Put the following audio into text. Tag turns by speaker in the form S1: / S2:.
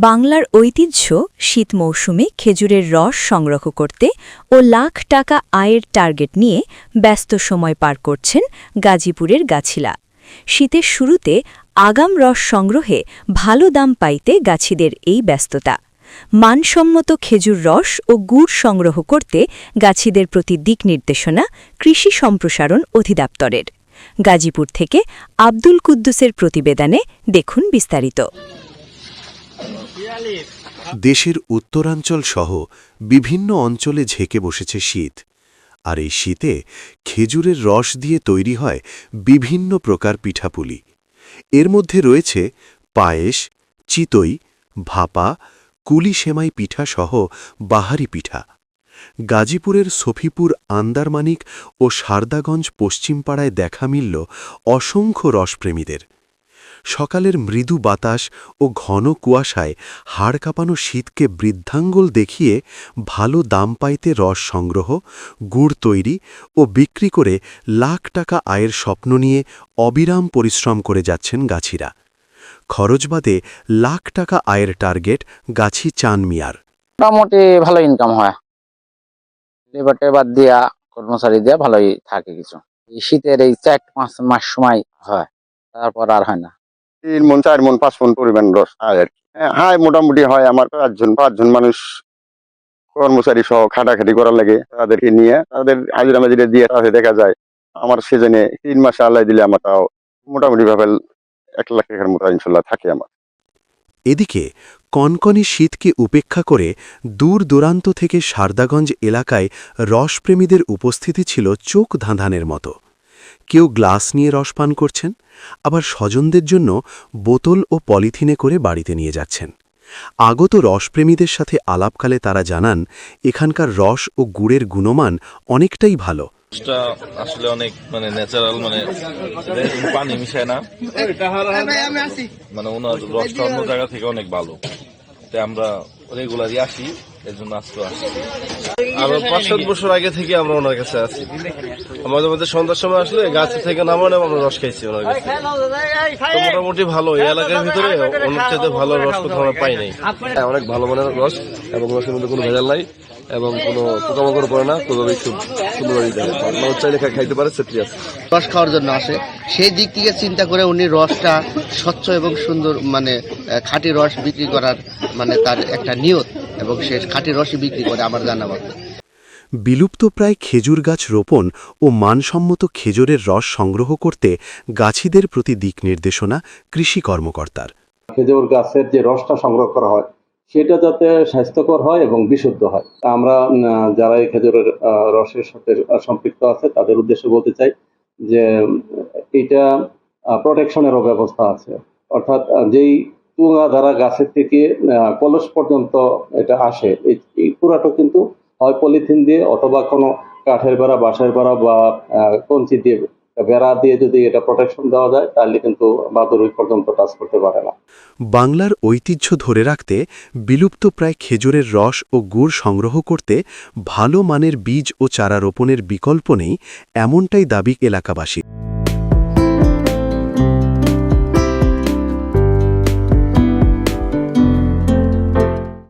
S1: বাংলার ঐতিহ্য শীত মৌসুমে খেজুরের রস সংগ্রহ করতে ও লাখ টাকা আয়ের টার্গেট নিয়ে ব্যস্ত সময় পার করছেন গাজীপুরের গাছিলা। শীতের শুরুতে আগাম রস সংগ্রহে ভালো দাম পাইতে গাছিদের এই ব্যস্ততা। মানসম্মত খেজুর রস ও গুড় সংগ্রহ করতে গাছিদের প্রতি দিক নির্দেশনা কৃষি সম্প্রসারণ অধিদপ্তরের। গাজীপুর থেকে আব্দুল কুদ্দুসের প্রতিবেদনে দেখুন বিস্তারিত।
S2: দেশের উত্তরাঞ্চল সহ বিভিন্ন অঞ্চলে ঝেঁকে বসেছে শীত, আর এই শীতে খেজুরের রস দিয়ে তৈরি হয় বিভিন্ন প্রকার পিঠাপুলি। এর মধ্যে রয়েছে পায়েস, চিতই, ভাপা, কুলি সেমাই পিঠা সহ বাহারি পিঠা। গাজীপুরের সফিপুর, আন্দারমানিক ও সারদাগঞ্জ পশ্চিমপাড়ায় দেখা মিলল অসংখ্য রসপ্রেমীদের। সকালের মৃদু বাতাস ও ঘন কুয়াশায় হাড় কাঁপানো শীতকে বৃদ্ধাঙ্গুল দেখিয়ে ভালো দাম পাইতে রস সংগ্রহ, গুড় তৈরি ও বিক্রি করে লাখ টাকা আয়ের স্বপ্ন নিয়ে অবিরাম পরিশ্রম করে যাচ্ছেন গাছিরা। খরচ বাদে লাখ টাকা আয়ের টার্গেট গাছি চান মিয়ার।
S3: মোটামুটি ভালো ইনকাম হয়, লেবারটা বাদ দিয়া কর্মচারী দিয়ে ভালোই থাকে কিছু। এই শীতের এই 4-5 মাস সময় হয়, তারপর আর হয় না।
S4: 3 মণ 4 মণ 5 মণ পরিমাণ রস হয় আর কি। হ্যাঁ, মোটামুটি হয়। আমার 5জন মানুষ কর্মচারী সহ খাটাখাটি করার লাগে, তাদেরকে নিয়ে তাদের হাজিরা মাজিরা দিয়ে তাতে দেখা যায় আমার সিজনে 3 মাসে আল্লাহ দিলে আমার তাও মোটামুটি ভাবে 1 লাখ টাকার মতো ইনশাল্লাহ থাকে আমার।
S2: এদিকে কনকনে শীতকে উপেক্ষা করে দূর দূরান্ত থেকে সারদাগঞ্জ এলাকায় রসপ্রেমীদের উপস্থিতি ছিল চোখ ধাঁধানের মতো। কেউ গ্লাস নিয়ে রস পান করছেন, আবার স্বজনদের জন্য বোতল ও পলিথিনে করে বাড়িতে নিয়ে যাচ্ছেন। আগত রসপ্রেমীদের সাথে আলাপকালে তারা জানান, এখানকার রস ও গুড়ের গুণমান অনেকটাই ভালো।
S5: আসলে অনেক ন্যাচারাল, পানি মিশায় না, ওনার রসটা অন্য জায়গা থেকে অনেক ভালো। আমরা রেগুলারই আসি, এর জন্য আজকে আসি। আরো 5-7 বছর আগে থেকে আমরা ওনার কাছে আছি। আমাদের মধ্যে সন্ধ্যার সময় আসলে গাছ থেকে নামানো আমরা রস খাইছি ওনার কাছে। মোটামুটি ভালো, এই এলাকার ভিতরে অনেক চাইতে ভালো রস কোথাও আমরা পাই নাই। অনেক ভালো মানের রস, এবং রসের মধ্যে কোনো ভেজাল নাই এবং কোনো পোকামাকড় পড়ে না। কোনোভাবেই খুব সুন্দরভাবে মানুষ চাইলে খাইতে পারে, সেটি আছে।
S6: রস খাওয়ার জন্য আসে, সেই দিক থেকে চিন্তা করে উনি রসটা স্বচ্ছ এবং সুন্দর খাঁটি রস বিক্রি করার তার একটা নিয়ত, এবং সে খাঁটি রসই বিক্রি করে আমার জানা মতে।
S2: বিলুপ্ত প্রায় খেজুর গাছ রোপণ ও মানসম্মত খেজুরের রস সংগ্রহ করতে গাছিদের প্রতি দিক নির্দেশনা কৃষি কর্মকর্তার।
S7: খেজুর গাছের যে রসটা সংগ্রহ করা হয় সেটা যাতে স্বাস্থ্যকর হয় এবং বিশুদ্ধ হয়। আমরা যারা এই খেজুরের রসের সাথে সম্পৃক্ত আছে তাদের উদ্দেশ্যে বলতে চাই যে এটা প্রোটেকশনেরও ব্যবস্থা আছে, অর্থাৎ যেই তুঙা দ্বারা গাছের থেকে কলস পর্যন্ত এটা আসে, এই পুরাটা কিন্তু হয় পলিথিন দিয়ে অথবা কোনো কাঠের বেড়া, বাঁশের বেড়া বা কঞ্চি দিয়ে বেড়া দিয়ে যদি এটা প্রোটেকশন দেওয়া যায়, তাহলে কিন্তু বাদুড় পর্যন্ত টাচ করতে পারে না।
S2: বাংলার ঐতিহ্য ধরে রাখতে বিলুপ্ত প্রায় খেজুরের রস ও গুড় সংগ্রহ করতে ভালো মানের বীজ ও চারা রোপণের বিকল্প নেই, এমনটাই দাবি এলাকাবাসী।